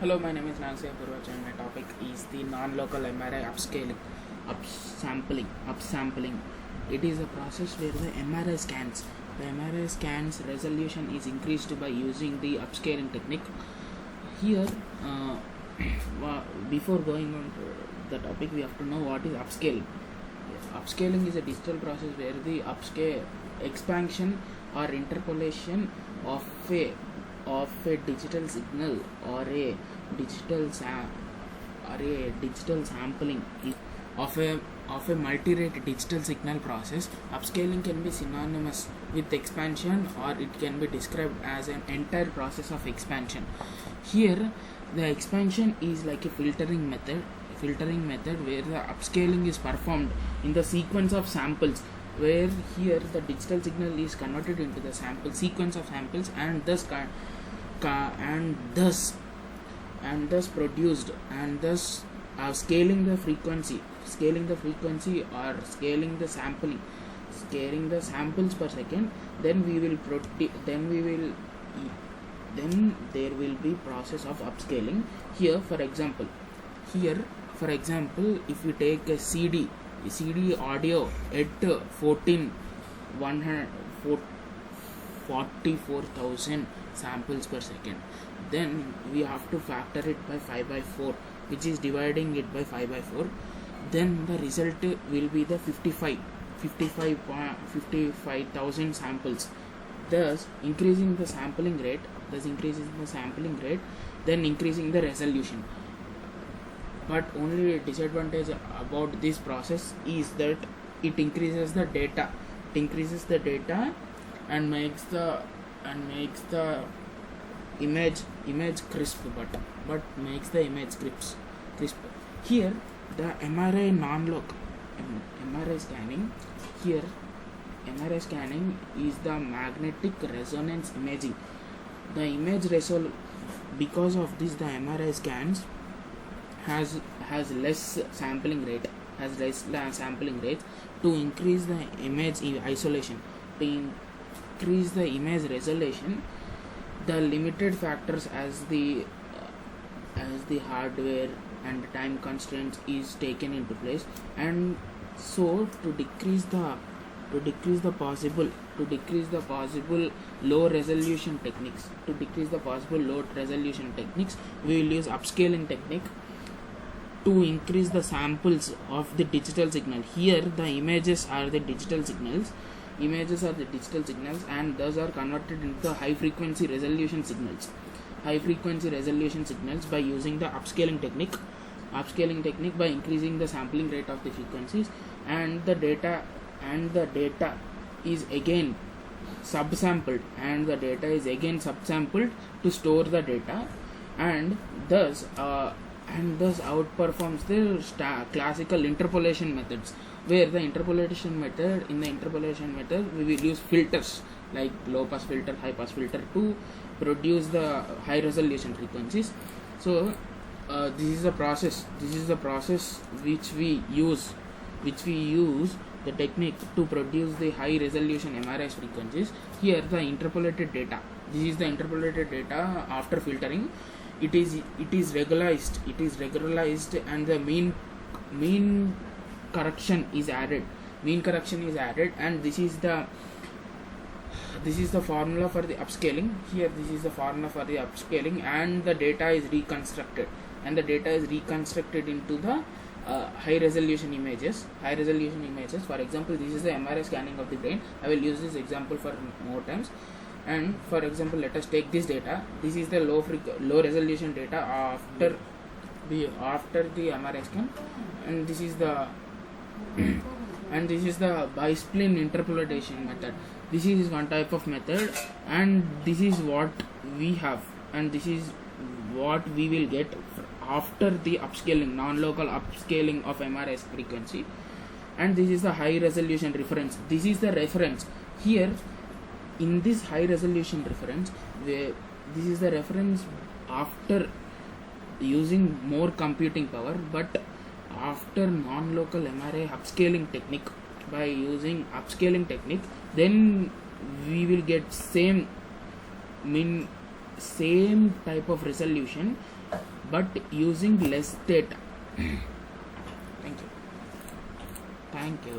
Hello, my name is Nancy Apurvach and my topic is the non-local MRI upsampling. It is a process where the MRI scans resolution is increased by using the upscaling technique. Here, before going on to the topic, we have to know what is upscaling. Upscaling is a digital process where the expansion or interpolation of a digital signal or a digital sampling of a multi-rate digital signal process. Upscaling can be synonymous with expansion, or it can be described as an entire process of expansion. Here, the expansion is like a filtering method where the upscaling is performed in the sequence of samples, where here the digital signal is converted into the sample sequence of samples and thus produced, and thus scaling the frequency or scaling the samples per second. Then there will be process of upscaling. Here for example, if we take a CD audio at 44,000 samples per second, then we have to factor it by 5 by 4, which is dividing it by 5 by 4. Then the result will be the 55,000 samples, thus increasing the sampling rate, then increasing the resolution. But only disadvantage about this process is that it increases the data and makes the image crisp, but makes the image crisp. Here the MRI scanning is the magnetic resonance imaging. The image because of this, the MRI scans has less sampling rate to increase the image isolation, to increase the image resolution. The limited factors as the hardware and time constraints is taken into place, and so to decrease the possible low resolution techniques, we will use upscaling technique to increase the samples of the digital signal. Here the images are the digital signals, and those are converted into high frequency resolution signals by using the upscaling technique by increasing the sampling rate of the frequencies, and the data is again subsampled to store the data, and thus outperforms the classical interpolation methods, where in the interpolation method we will use filters like low pass filter, high pass filter to produce the high resolution frequencies. So this is the process which we use the technique to produce the high resolution MRI frequencies. Here the interpolated data, this is the interpolated data after filtering. It is regularized, and the mean correction is added, and this is the formula for the upscaling. Here this is the formula for the upscaling, and the data is reconstructed into the high resolution images. For example, this is the MRI scanning of the brain. I will use this example for more times. And for example, let us take this data. This is the low resolution data after the MRI scan, and this is the bispline interpolation method. This is one type of method, and this is what we have, and this is what we will get after the upscaling, non-local upscaling of MRI frequency. And this is the high resolution reference. This is the reference. Here in this high resolution reference, where this is the reference after using more computing power, but after non-local MRI upscaling technique, by using upscaling technique, then we will get same same type of resolution but using less data. Thank you.